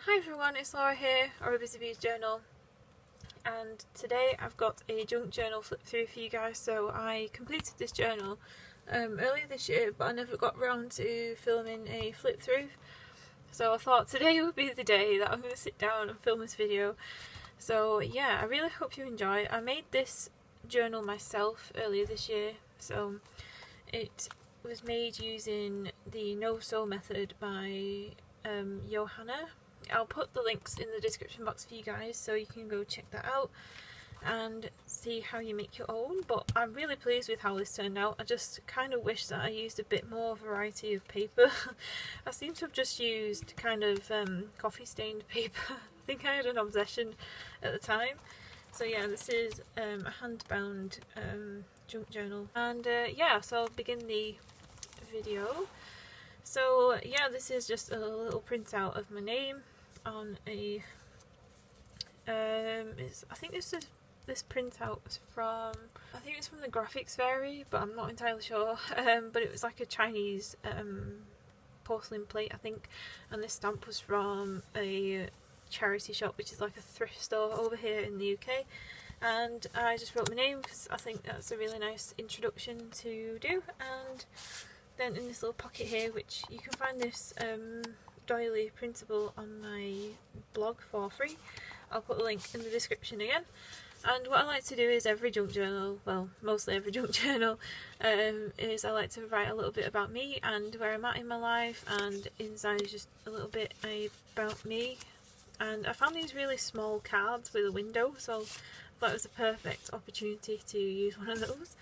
Hi everyone, it's Laura here, or a Busy Bees Journal, and today I've got a junk journal flip through for you guys. So I completed this journal earlier this year, but I never got around to filming a flip through, so I thought today would be the day that I'm going to sit down and film this video. So yeah, I really hope you enjoy. I made this journal myself earlier this year, so it was made using the no-sew method by Johanna. I'll put the links in the description box for you guys so you can go check that out and see how you make your own. But I'm really pleased with how this turned out. I just kind of wish that I used a bit more variety of paper. I seem to have just used kind of coffee stained paper. I think I had an obsession at the time. So yeah, this is a hand bound junk journal, and yeah, so I'll begin the video. So yeah, this is just a little printout of my name on a I think this printout was from, I think it's from the Graphics Fairy, but I'm not entirely sure. But it was like a Chinese porcelain plate, I think, and this stamp was from a charity shop, which is like a thrift store over here in the UK. And I just wrote my name because I think that's a really nice introduction to do. And then in this little pocket here, which you can find this doily printable on my blog for free, I'll put the link in the description again. And what I like to do is every junk journal, well, mostly every junk journal, is I like to write a little bit about me and where I'm at in my life, and inside is just a little bit about me. And I found these really small cards with a window, so I thought it was a perfect opportunity to use one of those.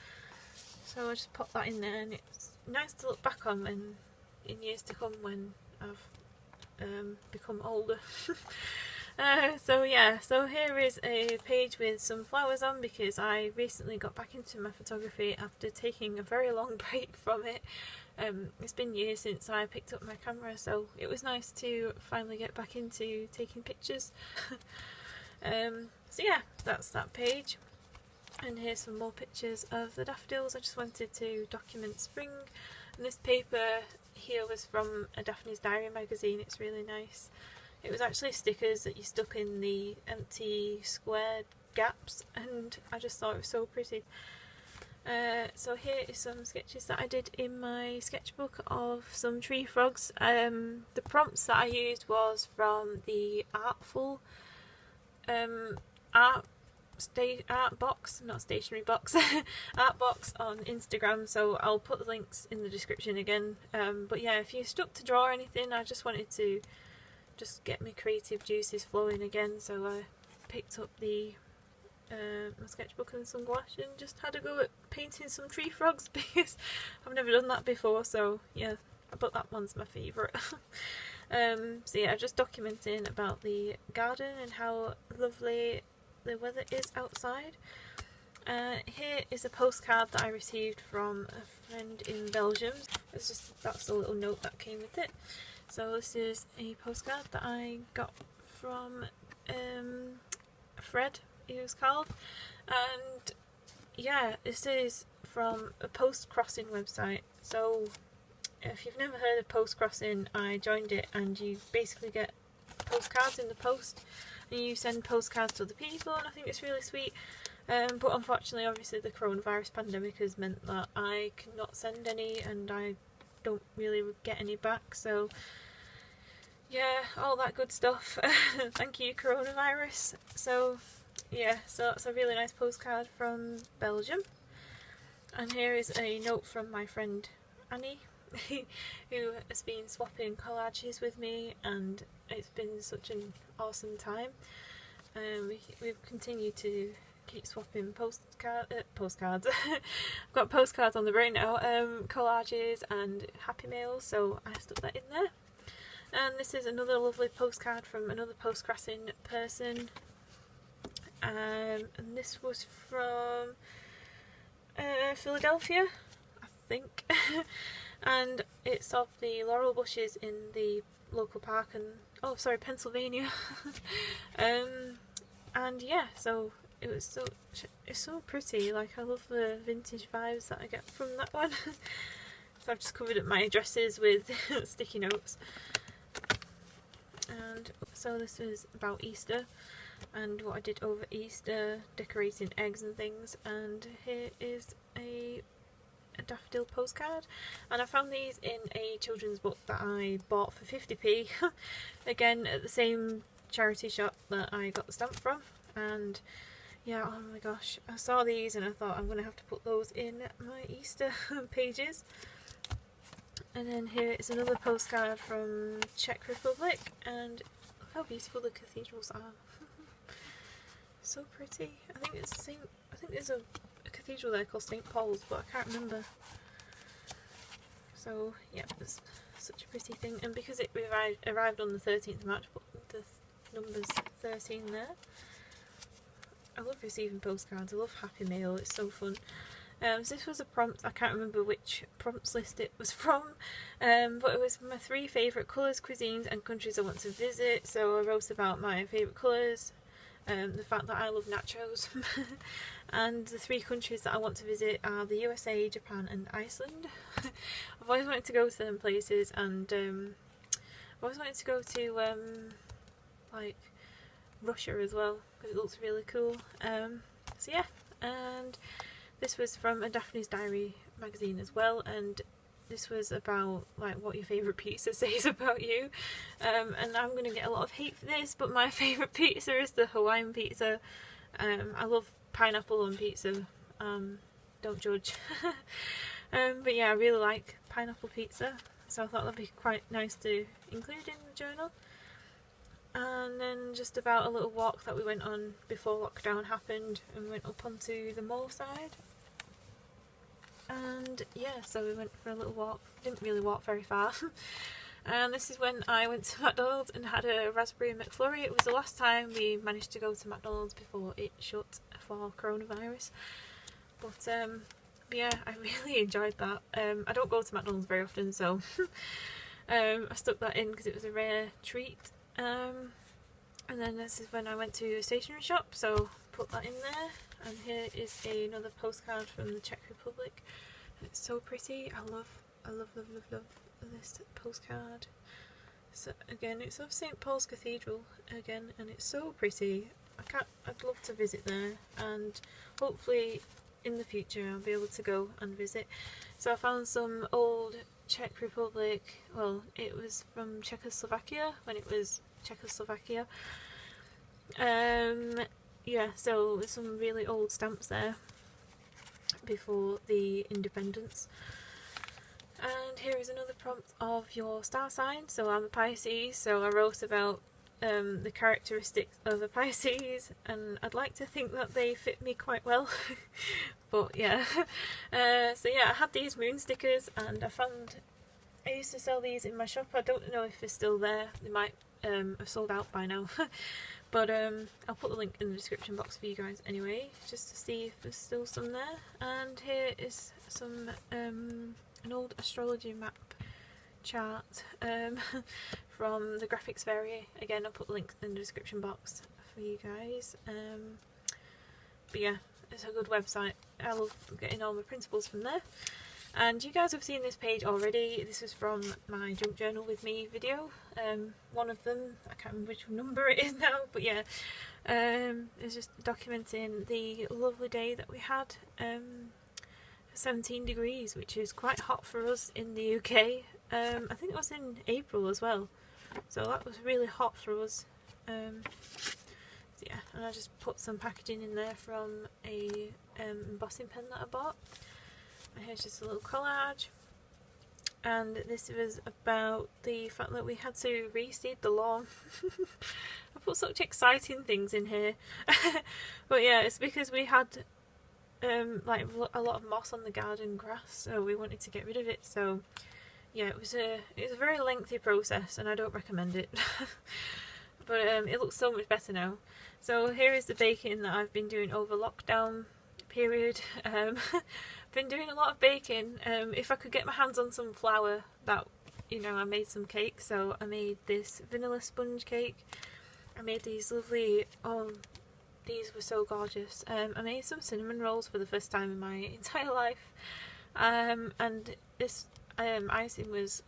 So I just put that in there, and it's nice to look back on in years to come when I've become older. So yeah, so here is a page with some flowers on, because I recently got back into my photography after taking a very long break from it. It's been years since I picked up my camera, so it was nice to finally get back into taking pictures. So yeah, that's that page. And here's some more pictures of the daffodils. I just wanted to document spring. And this paper here was from a Daphne's Diary magazine. It's really nice. It was actually stickers that you stuck in the empty square gaps, and I just thought it was so pretty. So here is some sketches that I did in my sketchbook of some tree frogs. The prompts that I used was from the Artful art box, not stationery box, art box on Instagram, so I'll put the links in the description again. But yeah, if you're stuck to draw or anything, I just wanted to just get my creative juices flowing again, so I picked up the my sketchbook and some gouache and just had a go at painting some tree frogs, because I've never done that before. So yeah, but that one's my favourite. So yeah, just documenting about the garden and how lovely the weather is outside. Here is a postcard that I received from a friend in Belgium. That's a little note that came with it. So this is a postcard that I got from Fred, he was called, and yeah, this is from a post crossing website. So if you've never heard of post crossing, I joined it, and you basically get postcards in the post, and you send postcards to other people, and I think it's really sweet. But unfortunately, obviously, the coronavirus pandemic has meant that I cannot send any, and I don't really get any back. So yeah, all that good stuff. Thank you, coronavirus. So yeah, so that's a really nice postcard from Belgium. And here is a note from my friend Annie, who has been swapping collages with me, and it's been such an awesome time. We've continued to keep swapping postcards. I've got postcards on the brain now, collages and happy mails, so I stuck that in there. And this is another lovely postcard from another post-crossing person, and this was from Philadelphia, I think. And it's of the laurel bushes in the local park, and Pennsylvania. And yeah, so it's so pretty. Like, I love the vintage vibes that I get from that one. So I've just covered up my addresses with sticky notes. And so this is about Easter and what I did over Easter, decorating eggs and things. And here is a Daffodil Postcard, and I found these in a children's book that I bought for 50p again at the same charity shop that I got the stamp from. And yeah, oh my gosh, I saw these and I thought I'm gonna have to put those in my Easter pages. And then here is another postcard from Czech Republic, and look how beautiful the cathedrals are. So pretty. I think there's a cathedral there called St. Paul's, but I can't remember. So yeah, it's such a pretty thing, and because it arrived on the 13th of March, put the numbers 13 there. I love receiving postcards, I love Happy Mail, it's so fun. So this was a prompt, I can't remember which prompts list it was from, but it was my 3 favourite colours, cuisines and countries I want to visit. So I wrote about my favourite colours, the fact that I love nachos, and the 3 countries that I want to visit are the USA, Japan and Iceland. I've always wanted to go to them places, and I've always wanted to go to like Russia as well, because it looks really cool. So yeah, and this was from a Daphne's Diary magazine as well, and this was about like what your favourite pizza says about you. And I'm going to get a lot of hate for this, but my favourite pizza is the Hawaiian pizza. I love pineapple on pizza, don't judge. But yeah, I really like pineapple pizza, so I thought that'd be quite nice to include in the journal. And then just about a little walk that we went on before lockdown happened, and we went up onto the moor side. And yeah, so we went for a little walk, didn't really walk very far. And this is when I went to McDonald's and had a raspberry McFlurry. It was the last time we managed to go to McDonald's before it shut for coronavirus. But yeah, I really enjoyed that. I don't go to McDonald's very often, so I stuck that in because it was a rare treat. And then this is when I went to a stationery shop, so put that in there. And here is another postcard from the Czech Republic. It's so pretty. I love this postcard. So again, it's of St. Paul's Cathedral again, and it's so pretty. I'd love to visit there, and hopefully in the future I'll be able to go and visit. So I found some old Czech Republic, well, it was from Czechoslovakia, when it was Czechoslovakia. Yeah, so there's some really old stamps there before the independence. And here is another prompt of your star sign. So I'm a Pisces, so I wrote about the characteristics of a Pisces, and I'd like to think that they fit me quite well. But yeah, so yeah, I had these moon stickers, and I used to sell these in my shop. I don't know if they're still there, they might have sold out by now. But I'll put the link in the description box for you guys anyway, just to see if there's still some there. And here is some an old astrology map chart from the Graphics Fairy. Again, I'll put the link in the description box for you guys. But yeah, it's a good website. I love getting all my principles from there. And you guys have seen this page already. This is from my Junk Journal with Me video. One of them, I can't remember which number it is now, but yeah, it's just documenting the lovely day that we had. 17 degrees, which is quite hot for us in the UK. I think it was in April as well, so that was really hot for us. So yeah, and I just put some packaging in there from a embossing pen that I bought. And here's just a little collage, and this was about the fact that we had to reseed the lawn. I put such exciting things in here. But yeah, it's because we had like a lot of moss on the garden grass, so we wanted to get rid of it. So yeah, it was a very lengthy process, and I don't recommend it. But it looks so much better now. So here is the baking that I've been doing over lockdown period. Been doing a lot of baking. If I could get my hands on some flour, that, you know, I made some cake. So I made this vanilla sponge cake. I made these lovely, oh, these were so gorgeous. I made some cinnamon rolls for the first time in my entire life. And this icing was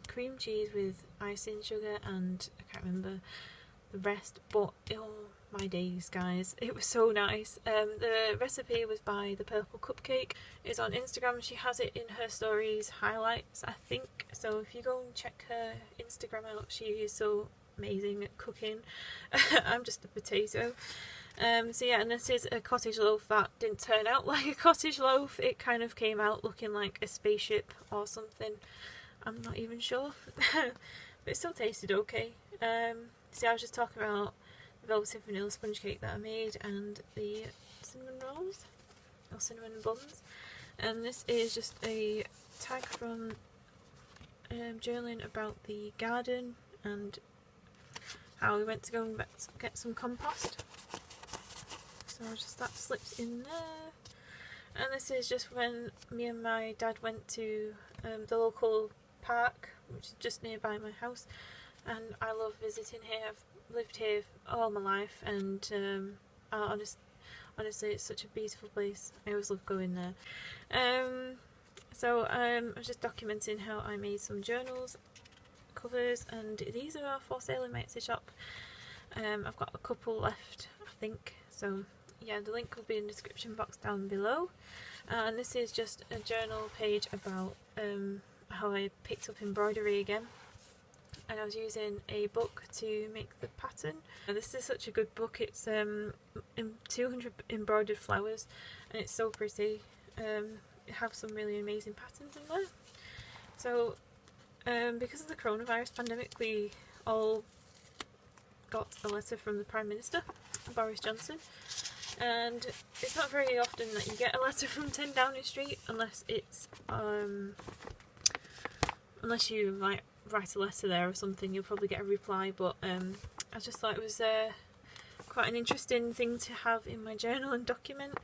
cream cheese with icing sugar, and I can't remember the rest, but oh my days guys, it was so nice. The recipe was by the Purple Cupcake. It's on Instagram. She has it in her stories highlights, I think, so if you go and check her Instagram out, she is so amazing at cooking. I'm just a potato. So yeah, and this is a cottage loaf that didn't turn out like a cottage loaf. It kind of came out looking like a spaceship or something. I'm not even sure. But it still tasted okay. See, I was just talking about the velvet vanilla sponge cake that I made and the cinnamon rolls, or cinnamon buns. And this is just a tag from journaling about the garden and how we went to go and get some compost. So just that slips in there. And this is just when me and my dad went to the local park, which is just nearby my house. And I love visiting here. I've lived here all my life, and honestly it's such a beautiful place. I always love going there. So I was just documenting how I made some journals covers, and these are for sale in my Etsy shop. I've got a couple left, I think, so yeah, the link will be in the description box down below. And this is just a journal page about how I picked up embroidery again. And I was using a book to make the pattern. And this is such a good book. It's 200 embroidered flowers, and it's so pretty. It has some really amazing patterns in there. So because of the coronavirus pandemic, we all got a letter from the Prime Minister, Boris Johnson, and it's not very often that you get a letter from 10 Downing Street unless it's unless you like write a letter there or something. You'll probably get a reply, but I just thought it was quite an interesting thing to have in my journal and document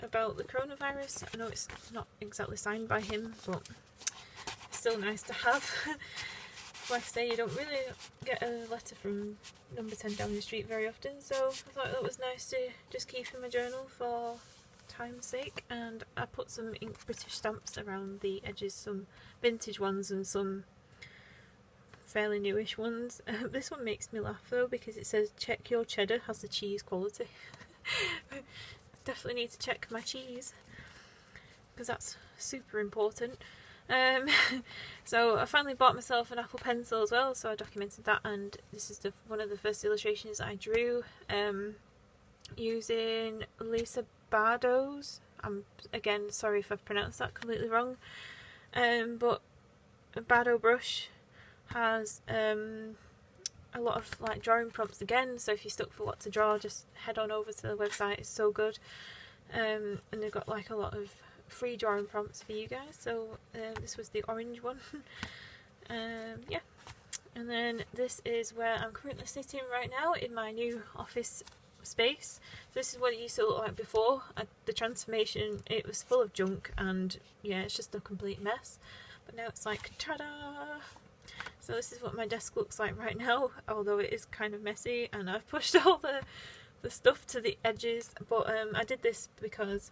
about the coronavirus. I know it's not exactly signed by him, but it's still nice to have. Like I say, you don't really get a letter from number 10 Downing Street very often, so I thought that was nice to just keep in my journal for time's sake. And I put some British stamps around the edges, some vintage ones and some fairly newish ones. This one makes me laugh though, because it says check your cheddar has the cheese quality. Definitely need to check my cheese, because that's super important. So I finally bought myself an Apple Pencil as well, so I documented that, and this is one of the first illustrations I drew using Lisa Bardot's. I'm again sorry if I've pronounced that completely wrong, but a Bardot brush has a lot of like drawing prompts again, so if you're stuck for what to draw, just head on over to the website. It's so good. And they've got like a lot of free drawing prompts for you guys. So this was the orange one. Yeah, and then this is where I'm currently sitting right now in my new office space. So this is what it used to look like before the transformation. It was full of junk, and yeah, it's just a complete mess, but now it's like ta-da. So this is what my desk looks like right now, although it is kind of messy, and I've pushed all the stuff to the edges. But I did this because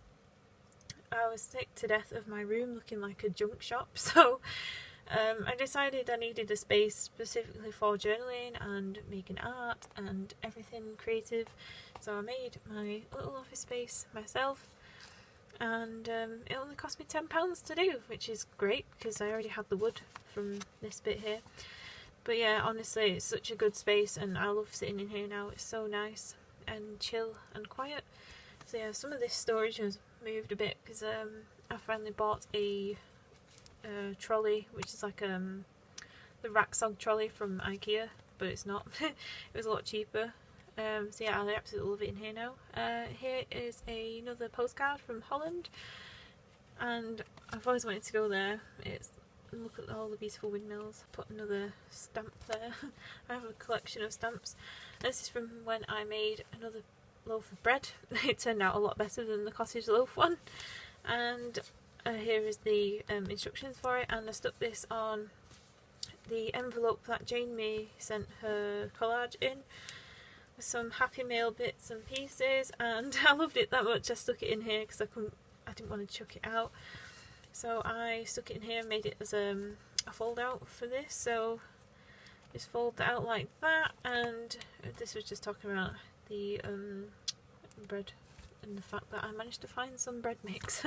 I was sick to death of my room looking like a junk shop, so I decided I needed a space specifically for journaling and making art and everything creative. So I made my little office space myself, and it only cost me £10 to do, which is great because I already had the wood from this bit here. But yeah, honestly, it's such a good space, and I love sitting in here now. It's so nice and chill and quiet. So yeah, some of this storage has moved a bit because I finally bought a trolley, which is like the Racksog trolley from IKEA, but it's not. It was a lot cheaper. So yeah, I absolutely love it in here now. Here is another postcard from Holland, and I've always wanted to go there. It's look at all the beautiful windmills. Put another stamp there. I have a collection of stamps. This is from when I made another loaf of bread. It turned out a lot better than the cottage loaf one. And here is the instructions for it, and I stuck this on the envelope that Jane May sent her collage in, with some Happy Mail bits and pieces, and I loved it that much I stuck it in here because I didn't want to chuck it out. So I stuck it in here and made it as a a fold out for this, so just fold that out like that. And this was just talking about the bread and the fact that I managed to find some bread mix.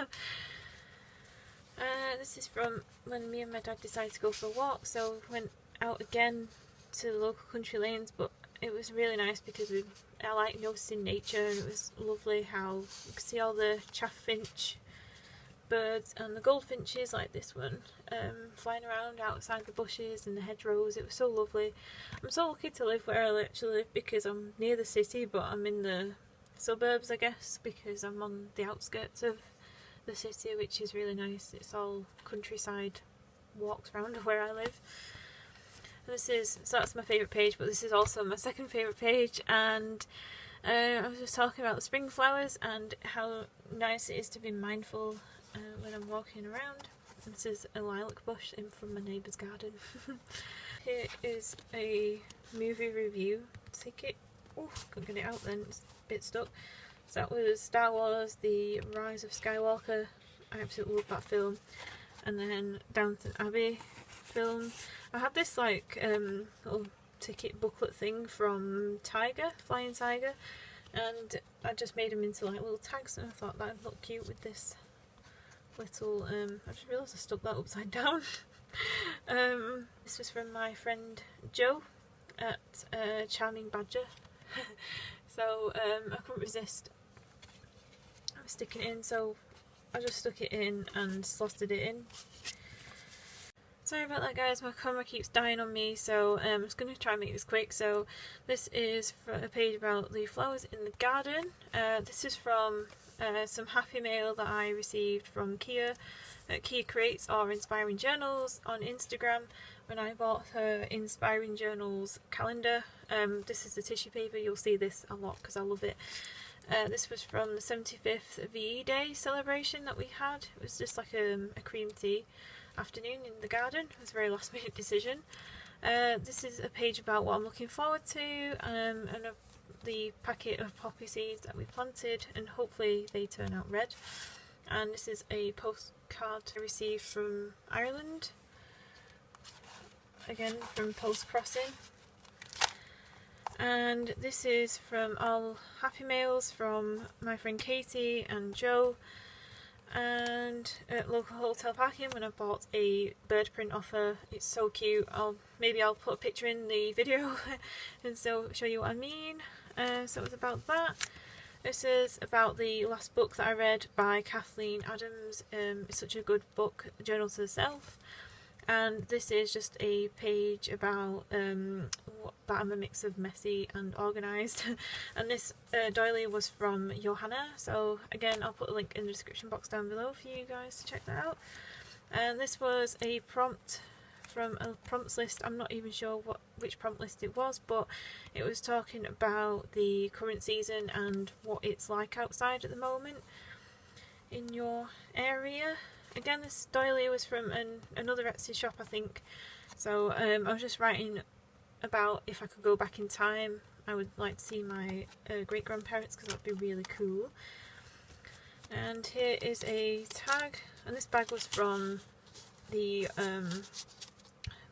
This is from when me and my dad decided to go for a walk, so we went out again to the local country lanes, but it was really nice because I like noticing nature, and it was lovely how you could see all the chaffinch birds and the goldfinches like this one flying around outside the bushes and the hedgerows. It was so lovely. I'm so lucky to live where I actually live because I'm near the city, but I'm in the suburbs, I guess, because I'm on the outskirts of the city, which is really nice. It's all countryside walks around where I live. And so that's my favourite page, but this is also my second favourite page, and I was just talking about the spring flowers and how nice it is to be mindful when I'm walking around. This is a lilac bush in from my neighbour's garden. Here is a movie review ticket. Oh, couldn't get it out then, it's a bit stuck. So that was Star Wars The Rise of Skywalker. I absolutely love that film. And then Downton Abbey film. I had this like little ticket booklet thing from Tiger, Flying Tiger, and I just made them into like little tags, and I thought that'd look cute with this little I just realised I stuck that upside down. This was from my friend Joe at Charming Badger. So I couldn't resist sticking it in, so I just stuck it in and slotted it in. Sorry about that, guys, my camera keeps dying on me, so I'm just going to try and make this quick. So this is for a page about the flowers in the garden. This is from some happy mail that I received from Kia at Kia Creates or Inspiring Journals on Instagram when I bought her Inspiring Journals calendar. This is the tissue paper. You'll see this a lot because I love it. This was from the 75th VE Day celebration that we had. It was just like a cream tea afternoon in the garden. It was a very last minute decision. This is a page about what I'm looking forward to, and the packet of poppy seeds that we planted, and hopefully they turn out red. And this is a postcard I received from Ireland, again from Post Crossing. And this is from all happy mails from my friend Katie and Joe, and at local hotel parking when I bought a bird print off her. It's so cute. Maybe I'll put a picture in the video and so show you what I mean. So it was about that. This is about the last book that I read by Kathleen Adams. It's such a good book, Journal to the Self. And this is just a page about that I'm a mix of messy and organised. And this doily was from Johanna, so again I'll put a link in the description box down below for you guys to check that out. And this was a prompt from a prompts list. I'm not even sure which prompt list it was, but it was talking about the current season and what it's like outside at the moment in your area. Again, this doily was from another Etsy shop, I think. So I was just writing about if I could go back in time, I would like to see my great-grandparents, because that would be really cool. And here is a tag, and this bag was from the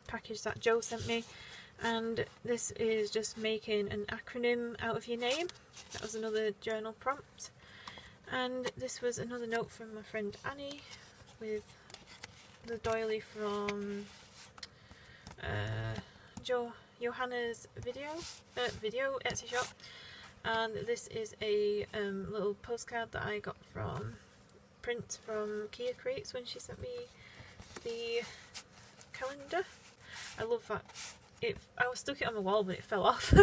package that Joe sent me. And this is just making an acronym out of your name. That was another journal prompt. And this was another note from my friend Annie with the doily from Johanna's video Etsy shop. And this is a little postcard that I got from print from Kia Creates when she sent me the calendar. I love that. I stuck it on the wall but it fell off.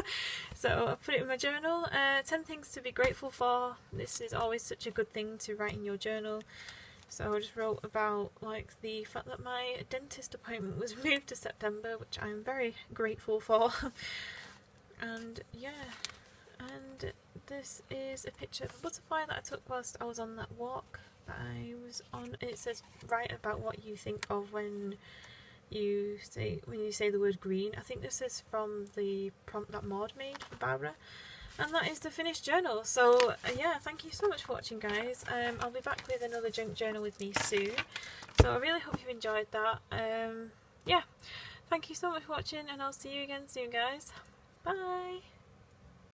So I put it in my journal. 10 things to be grateful for. This is always such a good thing to write in your journal. So I just wrote about like the fact that my dentist appointment was moved to September, which I'm very grateful for. And yeah, and this is a picture of a butterfly that I took whilst I was on that walk that I was on. It says write about what you think of when you say the word green. I think this is from the prompt that Maud made for Barbara. And that is the finished journal. So yeah, thank you so much for watching, guys. I'll be back with another junk journal with me soon. So I really hope you enjoyed that. yeah, thank you so much for watching, and I'll see you again soon, guys. Bye!